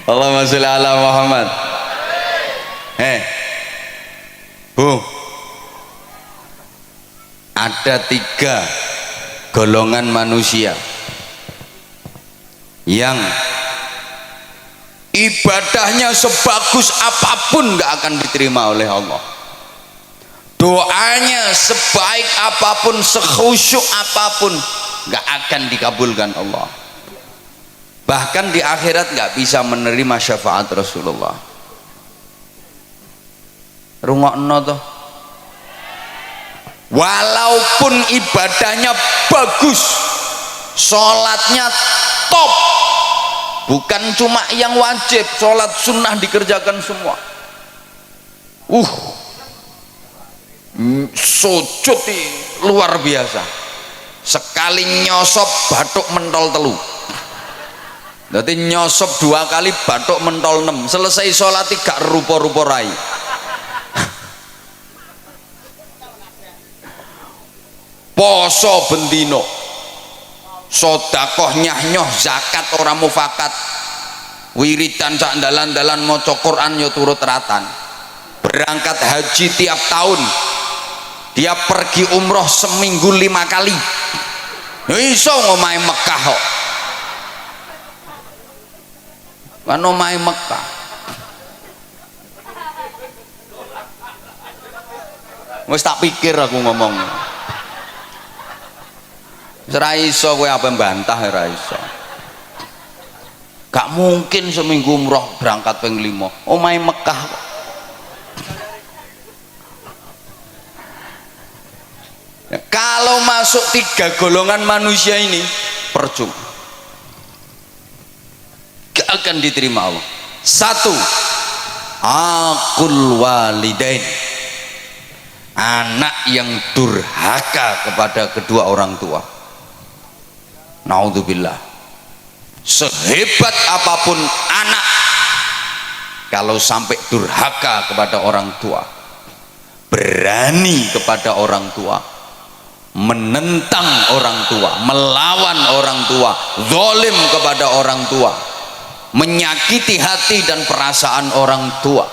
Allahumma sholli ala Muhammad. Bu, ada 3 golongan manusia yang ibadahnya sebagus apapun gak akan diterima oleh Allah, doanya sebaik apapun, sekhusyuk apapun gak akan dikabulkan Allah, bahkan di akhirat gak bisa menerima syafaat Rasulullah. Rungokno toh, walaupun ibadahnya bagus, sholatnya top, bukan cuma yang wajib, sholat sunnah dikerjakan semua, sujud luar biasa, sekali nyosop batuk mentol telu, jadi nyosop 2 kali batuk mentol 6, selesai sholat gak rupa-rupa rai. Poso bendino, sodakoh nyah-nyoh, zakat orang mufakat, wiridan sak dalan-dalan maca Quran yo turut ratan, berangkat haji tiap tahun, dia pergi umroh seminggu 5 kali, iso ngomahe Mekah kok, kan omahe Mekah. Wis tak pikir aku ngomong. Ora iso kowe apa mbantah, ora iso. Gak mungkin seminggu umroh berangkat ping 5. Omahe Mekah kok. Ya, kalau masuk 3 golongan manusia ini percuma, gak akan diterima Allah. 1, aqul walidain, anak yang durhaka kepada kedua orang tua. Naudzubillah, sehebat apapun anak, kalau sampai durhaka kepada orang tua, berani kepada orang tua, menentang orang tua, melawan orang tua, zalim kepada orang tua, menyakiti hati dan perasaan orang tua,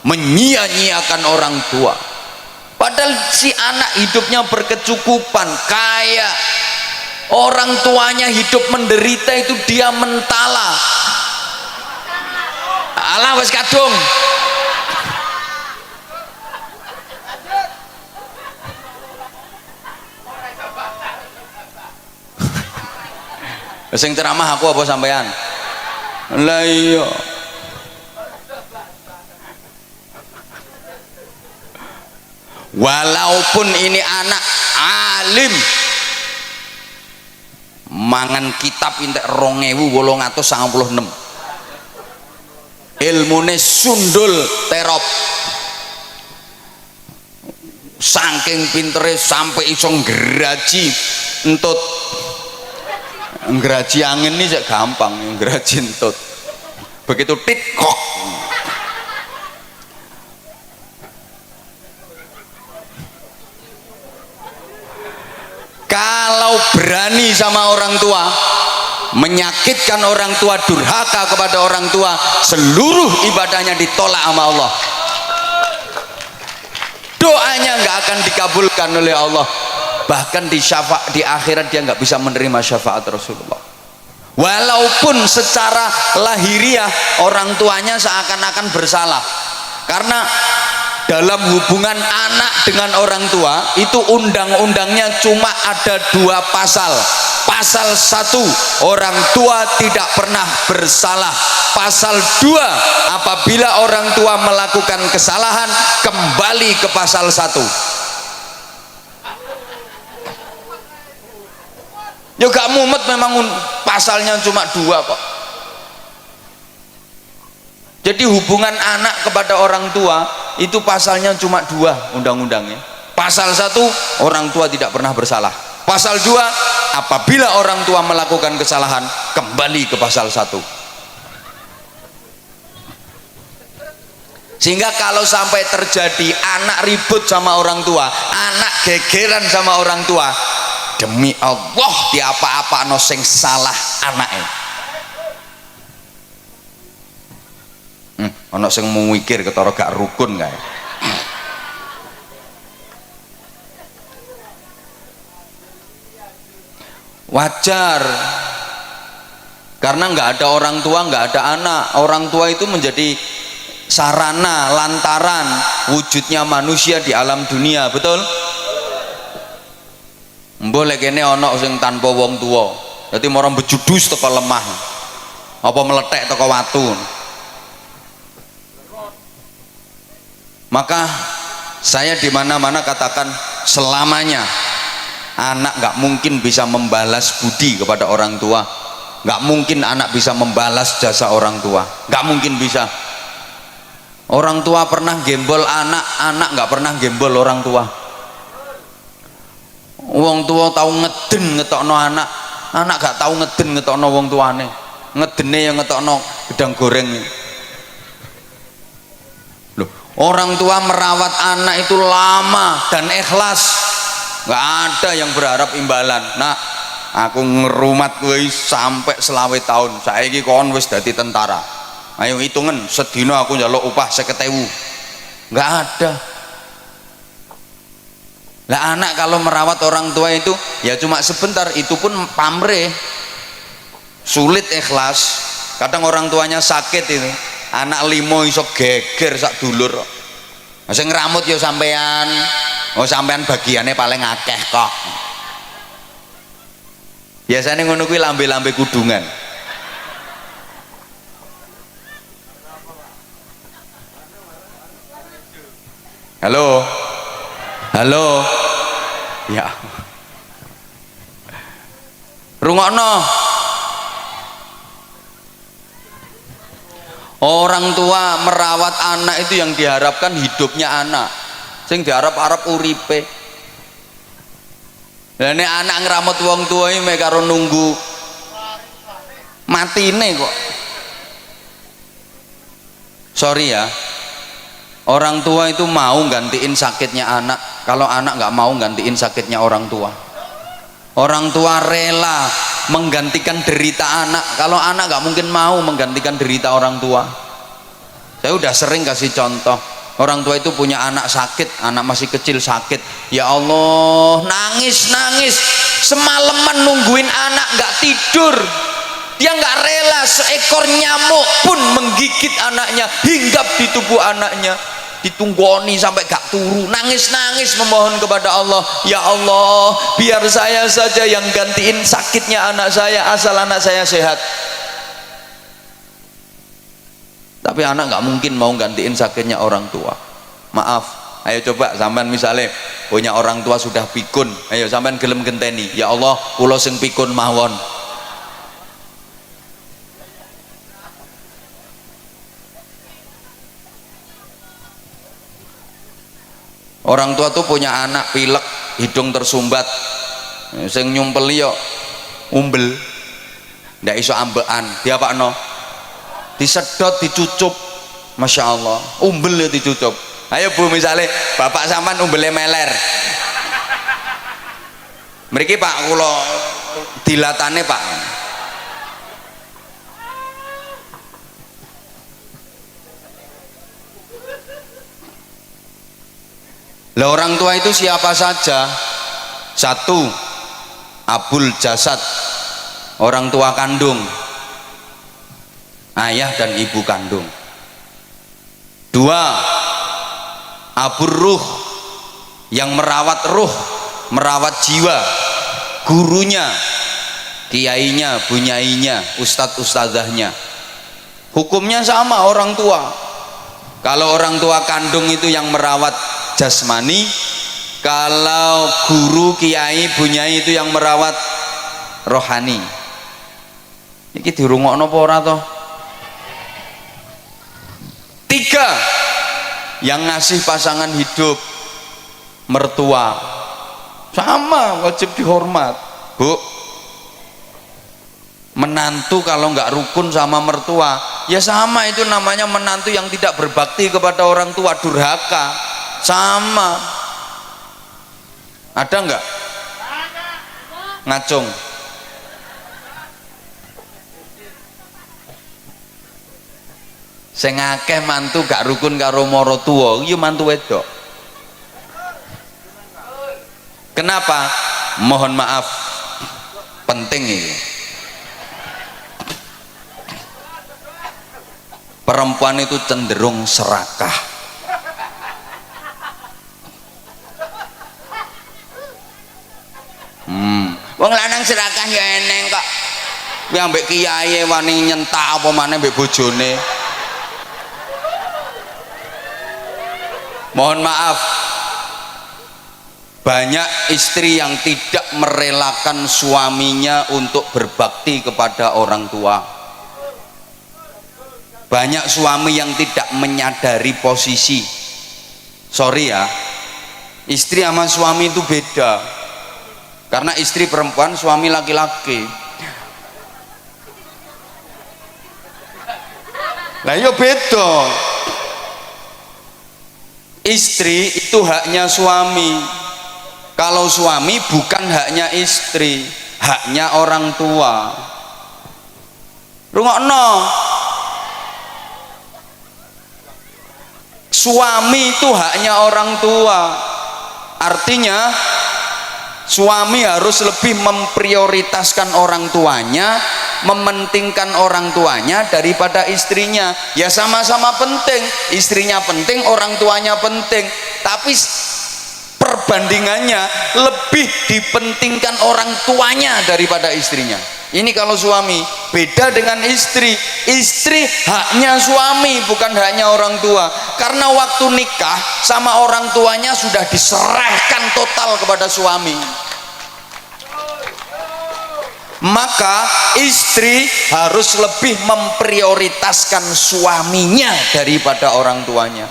menyia-nyiakan orang tua, padahal si anak hidupnya berkecukupan, kaya, orang tuanya hidup menderita, itu dia mentala. Alah wis kadung. Sing ceramah aku apa sampean? Lah iya. Walaupun ini anak alim, mangan kitab entek 2896, ilmune sundul terop, saking pintere sampai iso nggeraji entut. Nggeraji angin ini cek gampang, nggeraji entut begitu tit kok. Kalau berani sama orang tua, menyakitkan orang tua, durhaka kepada orang tua, seluruh ibadahnya ditolak sama Allah, doanya nggak akan dikabulkan oleh Allah, bahkan di akhirat dia nggak bisa menerima syafaat Rasulullah. Walaupun secara lahiriah orang tuanya seakan-akan bersalah, karena dalam hubungan anak dengan orang tua itu undang-undangnya cuma ada 2 pasal. Pasal 1, orang tua tidak pernah bersalah. Pasal 2, apabila orang tua melakukan kesalahan, kembali ke pasal 1. Ya gak mumet, memang pasalnya cuma 2 kok. Jadi hubungan anak kepada orang tua itu pasalnya cuma 2 undang-undangnya. Pasal 1, orang tua tidak pernah bersalah. Pasal 2, apabila orang tua melakukan kesalahan, kembali ke pasal 1. Sehingga kalau sampai terjadi anak ribut sama orang tua, anak gegeran sama orang tua, demi Allah di apa-apa no sing salah anaknya. ana sing mikir ketara gak rukun kae. Wajar, karena nggak ada orang tua, nggak ada anak. Orang tua itu menjadi sarana, lantaran wujudnya manusia di alam dunia, betul? Boleh kene ana sing tanpa wong tua, jadi orang bejudus teko lemah, apa meletek teko watu. Maka saya di mana-mana katakan selamanya anak nggak mungkin bisa membalas budi kepada orang tua, nggak mungkin anak bisa membalas jasa orang tua, nggak mungkin bisa. Orang tua pernah gembol anak, anak nggak pernah gembol orang tua. Wong tua tahu ngeden ngetokno anak, anak gak tahu ngeden ngetokno wong tuane. Ngedene yang ngetokno gedang goreng. Loh, orang tua merawat anak itu lama dan ikhlas, nggak ada yang berharap imbalan. Nah, aku ngerumat kowe sampai 20 tahun, saiki kon wis dadi tentara, ayo hitungan sedina aku njaluk upah 50.000, nggak ada. Lah anak kalau merawat orang tua itu ya cuma sebentar, itu pun pamrih, sulit ikhlas. Kadang orang tuanya sakit itu, anak limo iso geger sak dulur. Sing ngramut ya sampean, oh sampean bagiannya paling akeh kok. Biasanya ngono kuwi lambe-lambe kudungan. Halo, halo, ya, rungokno. Orang tua merawat anak itu yang diharapkan hidupnya anak, sing diharap-harap uripe. Lah nek anak ngramut wong tua iki karo nunggu matine kok. Sorry ya, orang tua itu mau gantiin sakitnya anak, kalau anak nggak mau gantiin sakitnya orang tua. Orang tua rela menggantikan derita anak, kalau anak nggak mungkin mau menggantikan derita orang tua. Saya udah sering kasih contoh, orang tua itu punya anak sakit, anak masih kecil sakit, ya Allah, nangis semalaman nungguin anak nggak tidur. Dia nggak rela seekor nyamuk pun menggigit anaknya, hinggap di tubuh anaknya, ditunggoni sampai gak turu, nangis memohon kepada Allah, ya Allah, biar saya saja yang gantiin sakitnya anak saya, asal anak saya sehat. Tapi anak nggak mungkin mau gantiin sakitnya orang tua. Maaf, ayo coba sampean misalnya punya orang tua sudah pikun, ayo sampean gelem genteni, ya Allah, kula sing pikun mawon. Orang tua tuh punya anak pilek, hidung tersumbat, sing nyumpel yo umbel, ndak iso ambekan, diapakno? Disedot, dicucup, masya Allah, umbel ya dicucup. Ayo bu, misalnya bapak sampean umbelnya meler, mriki pak kula dilatane pak. Lah orang tua itu siapa saja? Satu, abul jasad, orang tua kandung, ayah dan ibu kandung. Dua, abur ruh, yang merawat ruh, merawat jiwa, gurunya, kiainya, bunyainya, ustadz-ustadzahnya. Hukumnya sama orang tua. Kalau orang tua kandung itu yang merawat jasmani, kalau guru, kiai, bunyai itu yang merawat rohani. Iki dirungokno apa ora toh? Tiga, yang ngasih pasangan hidup, mertua, sama wajib dihormat. Bu, menantu kalau nggak rukun sama mertua, ya sama, itu namanya menantu yang tidak berbakti kepada orang tua, durhaka. Sama. Ada nggak? Ngacung. Sing akeh mantu gak rukun karo mara tuwa iki mantu wedok. Kenapa? Mohon maaf, penting ini. Perempuan itu cenderung serakah. Wong lanang serakah ya eneng kok. Kuwi ambek kiai wani nyentak apa maneh mbek bojone. Mohon maaf, banyak istri yang tidak merelakan suaminya untuk berbakti kepada orang tua. Banyak suami yang tidak menyadari posisi. Sorry ya, istri sama suami itu beda. Karena istri perempuan, suami laki-laki. Lah yo beda. Istri itu haknya suami. Kalau suami bukan haknya istri, haknya orang tua. Rungokno. Suami itu haknya orang tua. Artinya suami harus lebih memprioritaskan orang tuanya, mementingkan orang tuanya daripada istrinya. Ya sama-sama penting, istrinya penting, orang tuanya penting, tapi perbandingannya lebih dipentingkan orang tuanya daripada istrinya. Ini kalau suami. Beda dengan istri. Istri haknya suami, bukan haknya orang tua. Karena waktu nikah sama orang tuanya sudah diserahkan total kepada suami. Maka istri harus lebih memprioritaskan suaminya daripada orang tuanya.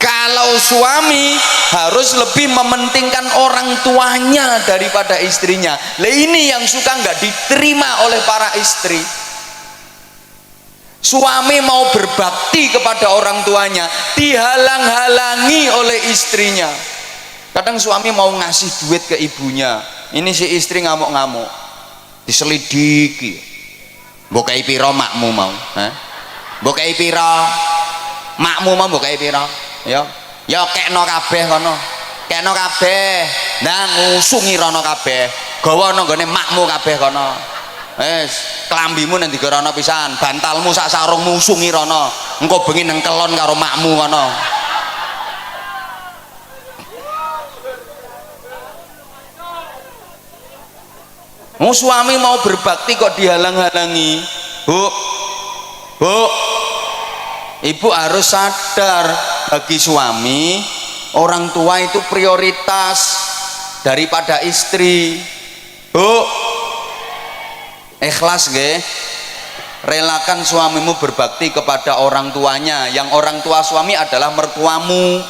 Kalau suami harus lebih mementingkan orang tuanya daripada istrinya. Lah ini yang suka nggak diterima oleh para istri. Suami mau berbakti kepada orang tuanya, dihalang-halangi oleh istrinya. Kadang suami mau ngasih duit ke ibunya, ini si istri ngamuk-ngamuk, diselidiki. Mbok kei pira makmu mau? Mbok kei pira makmu mau? Mbok kei pira? Ya kekno kabeh kono, kekno kabeh, nah ngusungi rono kabeh, gawa nang gone makmu kabeh kono. Wis klambimu nang digerono pisan, bantalmu sak sarung ngusungi rono, engko bengi nang kelon karo makmu kono. Suami mau berbakti kok dihalang-halangi. Bu, ibu harus sadar, bagi suami orang tua itu prioritas daripada istri. Bu, ikhlas nggih? Relakan suamimu berbakti kepada orang tuanya. Yang orang tua suami adalah mertuamu.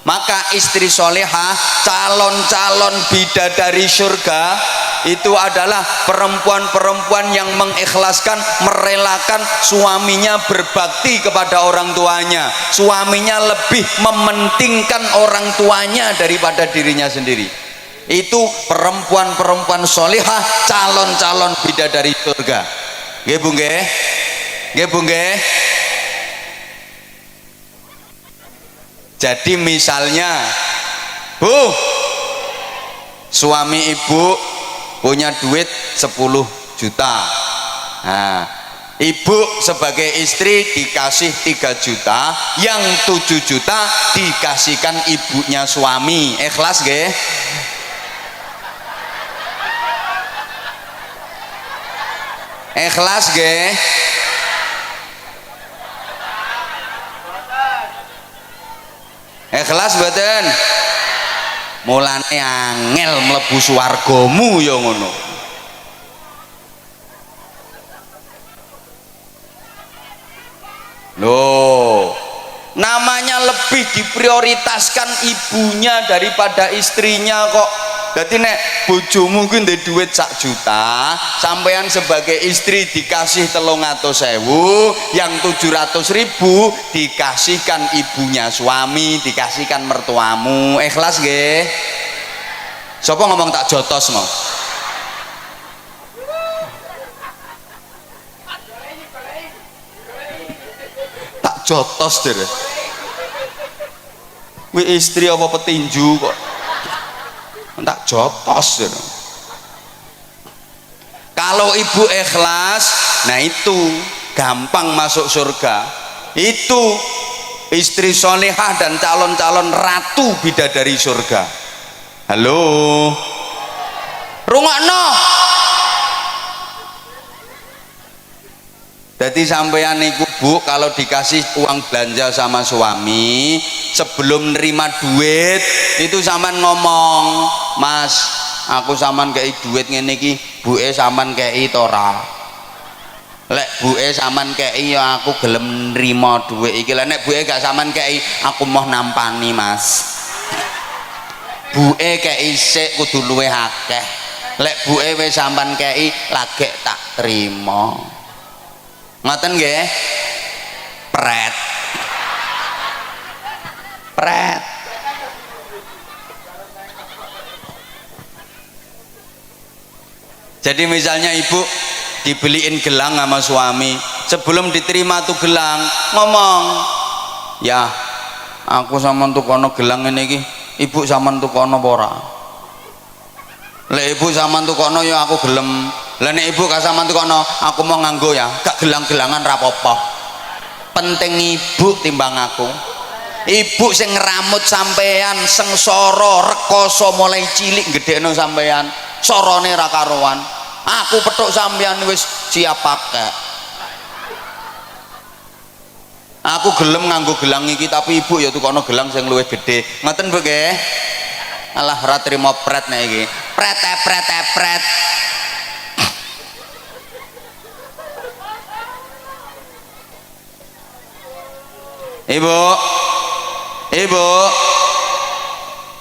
Maka istri solehah, calon-calon bidadari surga itu adalah perempuan-perempuan yang mengikhlaskan, merelakan suaminya berbakti kepada orang tuanya. Suaminya lebih mementingkan orang tuanya daripada dirinya sendiri. Itu perempuan-perempuan solehah, calon-calon bidadari surga. Nggih Bu nggih? Nggih Bu nggih? Jadi misalnya, Bu, suami ibu punya duit 10 juta. Nah, ibu sebagai istri dikasih 3 juta, yang 7 juta dikasihkan ibunya suami. Ikhlas nggih? Ikhlas nggih? Ikhlas mboten? Mulane angel mlebu swargamu ya ngono. Loh, namanya lebih diprioritaskan ibunya daripada istrinya kok. Jadi nek bojomu kuwi ndek duit 1 juta, sampean sebagai istri dikasih 300.000, yang 700.000 dikasihkan ibunya suami, dikasihkan mertuamu. Ikhlas nggih? Sapa ngomong tak jotos mau? jotos der. Kuwi istri apa petinju kok tak jotos der. Kalau ibu ikhlas, nah itu gampang masuk surga. Itu istri solehah dan calon-calon ratu bidadari surga. Halo, rungokno. Jadi sampeyan niku Bu, kalau dikasih uang belanja sama suami, sebelum nerima duit itu sampean ngomong, Mas, aku sampean kei duit ngene iki, buke sampean kei to ora? Lek buke sampean kei ya aku gelem nrimo duit iki. Lek nek buke gak sampean kei, aku mau nampani, Mas. Buke kei sik kudu luwih akeh. Lek buke wis sampean kei, lagek tak trimo. Ngoten nggih? Pret. Pret. Jadi misalnya ibu dibeliin gelang sama suami, sebelum diterima tuh gelang ngomong, ya aku sama tukono gelang ini iki, ibu sama tukono pora. Lek ibu sama tukono ya aku gelem. Lah nek ibu gak sama tukono, aku mau nganggo ya, gak gelang-gelangan rapopo. Penting ibu timbang aku. Ibu sing ngeramut sampean, sengsara rekoso mulai cilik gedhekno sampean, sorone ra karuan. Aku petuk sampean wis siap pakai. Aku gelem nganggo gelang iki, tapi ibu ya tukono gelang sing luwih gedhe. Ngoten Bu nggih? Alah ora trimo pret nek iki. Pret. Ibu,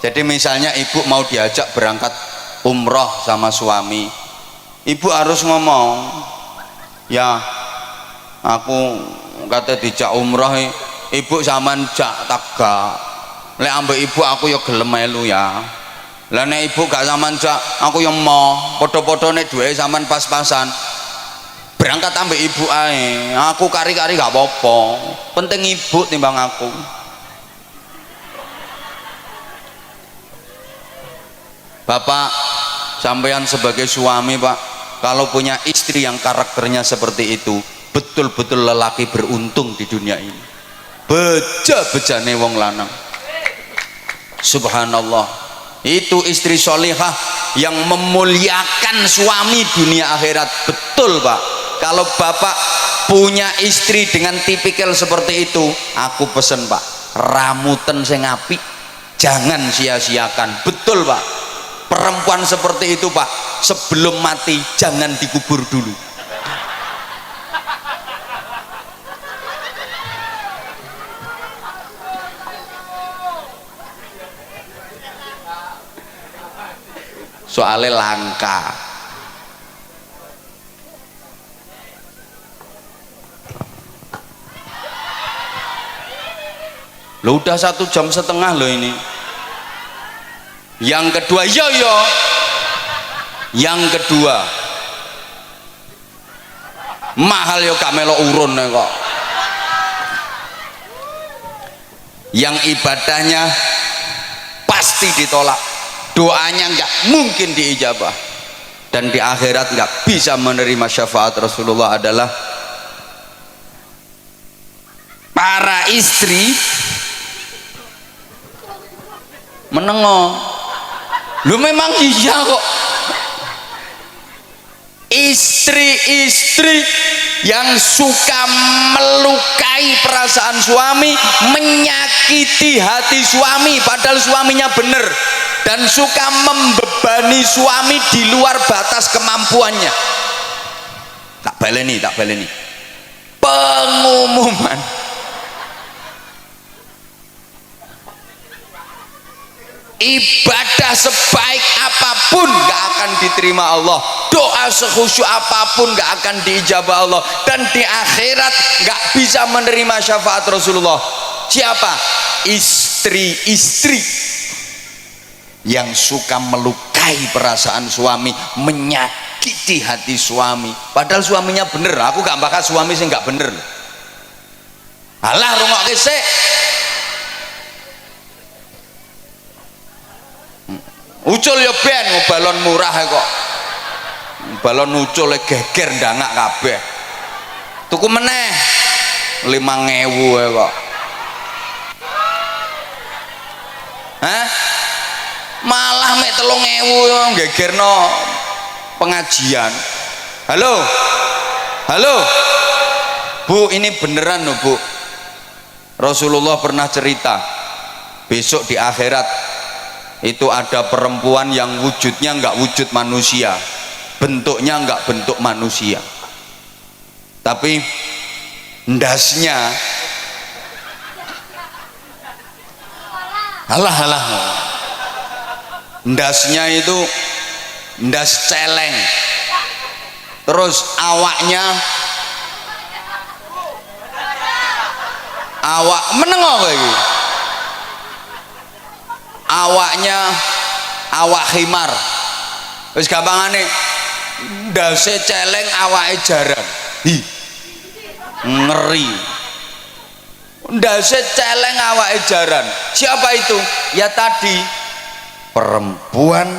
jadi misalnya ibu mau diajak berangkat umroh sama suami, ibu harus ngomong, ya aku kata dijak umroh, ibu sampean jak taga, lek ambek ibu aku ya gelem melu ya. Lah nek ibu gak sampean jak, aku ya mau podo-podo nek duwe sampean pas-pasan. Berangkat ambek ibu ae, aku kari-kari gak apa-apa, penting ibu timbang aku. Bapak sampean sebagai suami Pak, kalau punya istri yang karakternya seperti itu, betul-betul lelaki beruntung di dunia ini. Beja-bejane wong lanang, subhanallah. Itu istri solihah yang memuliakan suami dunia akhirat. Betul Pak. Kalau bapak punya istri dengan tipikal seperti itu, aku pesen Pak, ramuten sing apik, jangan sia-siakan. Betul Pak. Perempuan seperti itu Pak, sebelum mati jangan dikubur dulu. Soalnya langka. Lo udah 1,5 jam loh ini. Yang kedua, yo. Yang kedua, mahal yo gak melo urun kok. Yang ibadahnya pasti ditolak, doanya nggak mungkin diijabah, dan di akhirat nggak bisa menerima syafaat Rasulullah adalah para istri menengok. Lu memang iya kok. Istri-istri yang suka melukai perasaan suami, menyakiti hati suami padahal suaminya benar, dan suka membebani suami di luar batas kemampuannya. Tak baleni pengumuman, ibadah sebaik apapun gak akan diterima Allah, doa sekhusyuk apapun gak akan diijabah Allah, dan di akhirat gak bisa menerima syafaat Rasulullah. Siapa? Istri-istri yang suka melukai perasaan suami, menyakiti hati suami padahal suaminya bener. Aku gak bakal suami sih gak bener. Alah rungokke sik. Ucul ya ben balon murah kok. Balon ucul geger ndangak kabeh. Tuku meneh 5.000 kok. Hah? Malah mek 3.000 gegerno pengajian. Halo. Halo. Bu, ini beneran loh, Bu. Rasulullah pernah cerita besok di akhirat itu ada perempuan yang wujudnya enggak wujud manusia, bentuknya enggak bentuk manusia, tapi ndasnya alah ndasnya itu ndas celeng, terus awak menengok lagi, awaknya awak khimar, wis gampangane ndase celeng awake jaran. Hi, ngeri. Ndase celeng awake jaran. Siapa itu? Ya tadi perempuan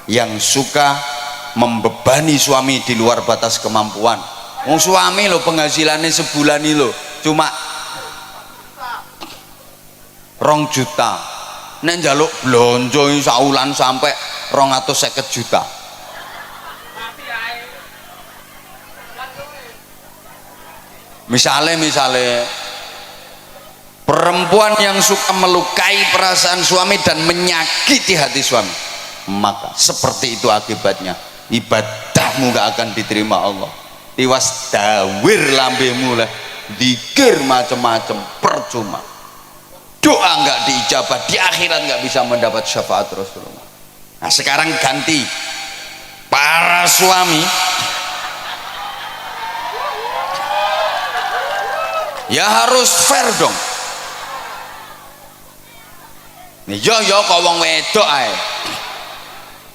yang suka membebani suami di luar batas kemampuan. Wong suami lo penghasilannya sebulan ini lo cuma 2 juta. Nek njaluk blonjo saulan sampai 250 juta. Misalnya perempuan yang suka melukai perasaan suami dan menyakiti hati suami, maka seperti itu akibatnya, ibadahmu gak akan diterima Allah. Tiwas dawir lambemu lah, dikir macam-macam percuma, doa nggak diijabah, di akhirat nggak bisa mendapat syafaat Rasulullah. Nah sekarang ganti, para suami ya harus fair dong. Nih yo kok wong wedok ae.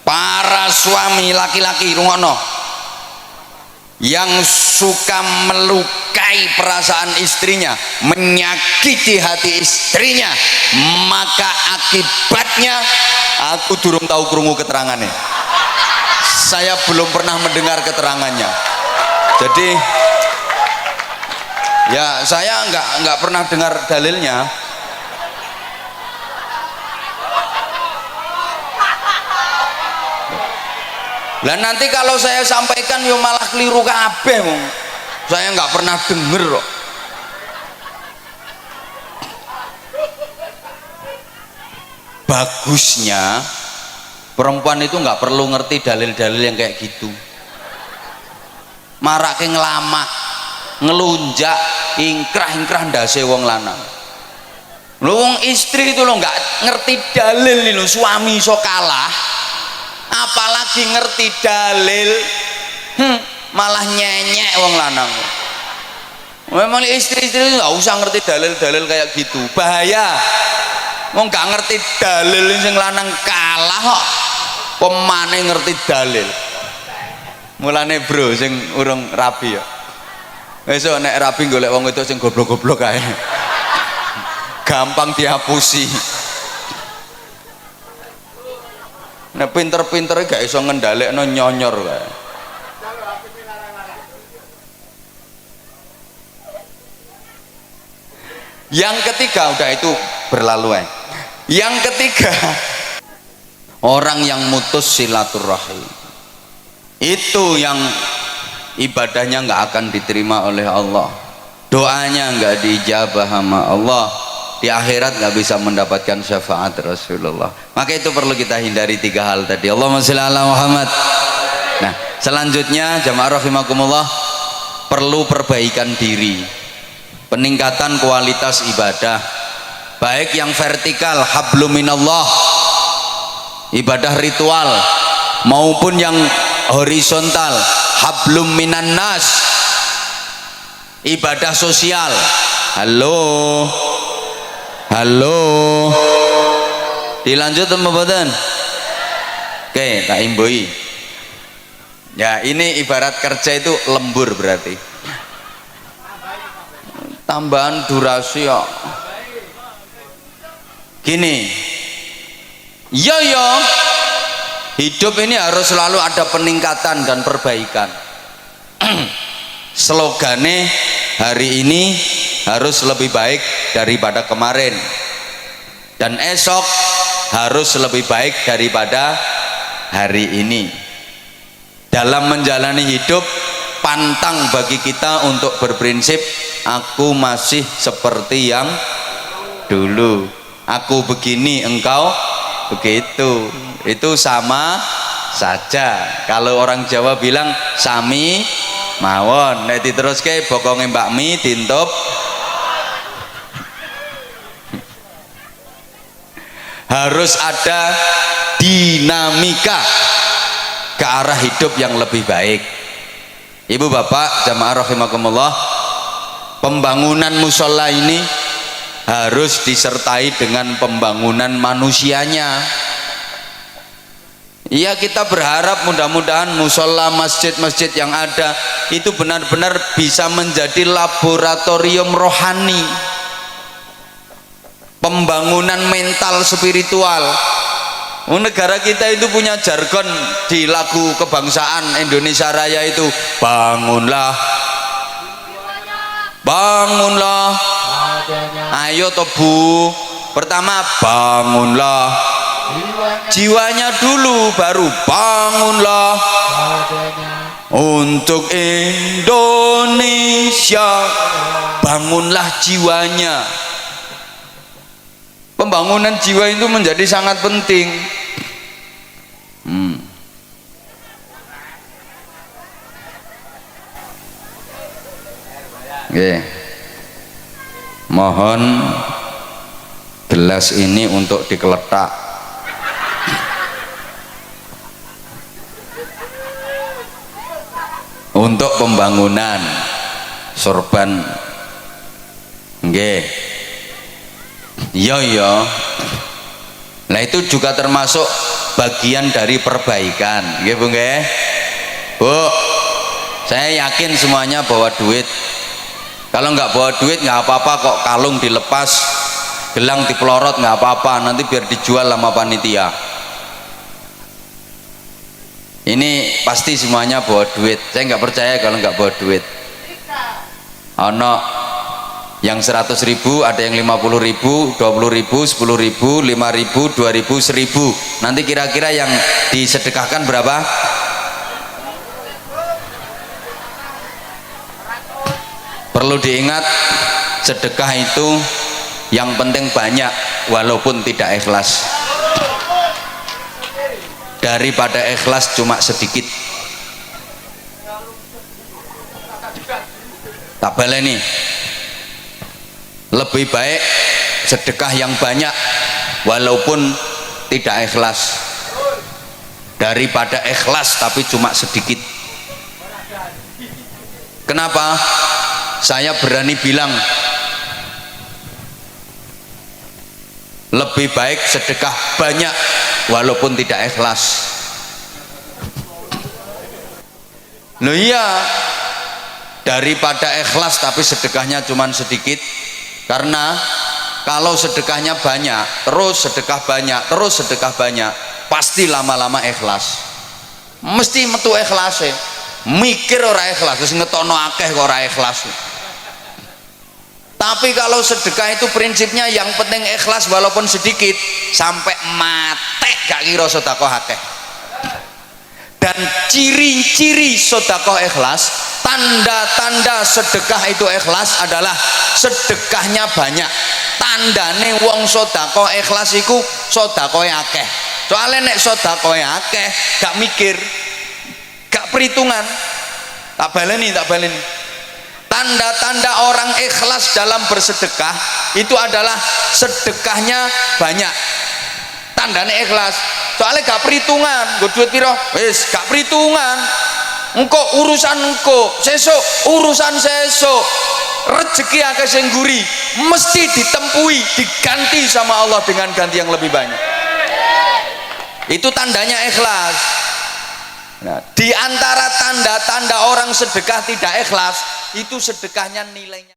Para suami laki-laki rungokno, yang suka melukai perasaan istrinya, menyakiti hati istrinya, maka akibatnya aku durung tahu krungu keterangannya. Saya belum pernah mendengar keterangannya. Jadi ya saya nggak pernah dengar dalilnya. Lah nanti kalau saya sampaikan yo malah keliru kabeh wong. Saya nggak pernah denger kok. Bagusnya perempuan itu nggak perlu ngerti dalil-dalil yang kayak gitu. Marake ngelamak, ngelunjak, ingkrah ndase wong lanang. Lho wong istri itu lo nggak ngerti dalil lho, suami iso kalah. Apalagi ngerti dalil, malah nyenyek wong lanang. Memang istri-istri itu nggak usah ngerti dalil-dalil kayak gitu, bahaya. Wong nggak ngerti dalil sing lanang kalah kok, pemane ngerti dalil. Mulane bro, sing urung rapi ya. Besok nek rapi golek wong itu sing goblok-goblok kae, gampang dihapusi. Nah pinter-pinternya gak iso ngendalekno nyonyor kae. Yang ketiga udah itu berlalu. Yang ketiga, orang yang mutus silaturahim, itu yang ibadahnya nggak akan diterima oleh Allah, doanya nggak diijabah sama Allah, di akhirat nggak bisa mendapatkan syafaat Rasulullah. Maka itu perlu kita hindari 3 hal tadi. Allahumma sholli ala Muhammad. Nah selanjutnya jamaah rahimakumullah, perlu perbaikan diri, peningkatan kualitas ibadah, baik yang vertikal hablum minallah, ibadah ritual, maupun yang horizontal hablum minan nas, ibadah sosial. Halo, dilanjut mboten? Oke, tak imbui. Ya, ini ibarat kerja itu lembur berarti. tambahan durasi ya. Gini, yo hidup ini harus selalu ada peningkatan dan perbaikan. Slogane hari ini harus lebih baik daripada kemarin, dan esok harus lebih baik daripada hari ini. Dalam menjalani hidup, pantang bagi kita untuk berprinsip aku masih seperti yang dulu, aku begini engkau begitu. Itu sama saja. Kalau orang Jawa bilang sami mawon, nek diteruske bokonge Mbak Mi dintup. Harus ada dinamika ke arah hidup yang lebih baik. Ibu bapak jamaah rahimakumullah, pembangunan musola ini harus disertai dengan pembangunan manusianya. Iya, kita berharap mudah-mudahan musola masjid-masjid yang ada itu benar-benar bisa menjadi laboratorium rohani, pembangunan mental spiritual. Negara kita itu punya jargon di lagu kebangsaan Indonesia Raya itu, bangunlah, bangunlah, ayo toh Bu. Pertama bangunlah jiwanya dulu, baru bangunlah untuk Indonesia. Bangunlah jiwanya. Pembangunan jiwa itu menjadi sangat penting. Mohon gelas ini untuk dikeletak. Untuk pembangunan sorban. Nggih. Iya. Nah itu juga termasuk bagian dari perbaikan. Nggih Bu nggih. Bu, saya yakin semuanya bawa duit. Kalau nggak bawa duit nggak apa-apa kok, kalung dilepas, gelang dipelorot nggak apa-apa, nanti biar dijual sama panitia. Ini pasti semuanya bawa duit. Saya nggak percaya kalau nggak bawa duit. Ono yang 100.000, ada yang 50.000, 20.000, 10.000, 5.000, 2.000, 1.000. Nanti kira-kira yang disedekahkan berapa? Perlu diingat, sedekah itu yang penting banyak walaupun tidak ikhlas, daripada ikhlas cuma sedikit. Tak baleni, lebih baik sedekah yang banyak walaupun tidak ikhlas daripada ikhlas tapi cuma sedikit. Kenapa? Saya berani bilang lebih baik sedekah banyak walaupun tidak ikhlas. Loh iya, daripada ikhlas tapi sedekahnya cuma sedikit. Karena kalau sedekahnya banyak, terus sedekah banyak, terus sedekah banyak, pasti lama-lama ikhlas. Mesti metu ikhlas ya. Mikir ora ikhlas, terus ngetono akeh kok ora ikhlas. Tapi kalau sedekah itu prinsipnya yang penting ikhlas walaupun sedikit, sampai mate gak kira sedekah akeh. Dan ciri-ciri sedekah ikhlas, tanda-tanda sedekah itu ikhlas adalah sedekahnya banyak. Tandane wong sedekah ikhlas iku sedekahe akeh. Soalnya nek sedekahe akeh gak mikir, gak perhitungan. Tak baleni. Tanda-tanda orang ikhlas dalam bersedekah itu adalah sedekahnya banyak. Tandanya ikhlas. Soalnya gak perhitungan, gue duit piro, wis gak perhitungan. Engko urusan engko, sesuk urusan sesuk. Rezeki akeh sing nguri, mesti ditempui, diganti sama Allah dengan ganti yang lebih banyak. Itu tandanya ikhlas. Nah, di antara tanda-tanda orang sedekah tidak ikhlas, itu sedekahnya nilainya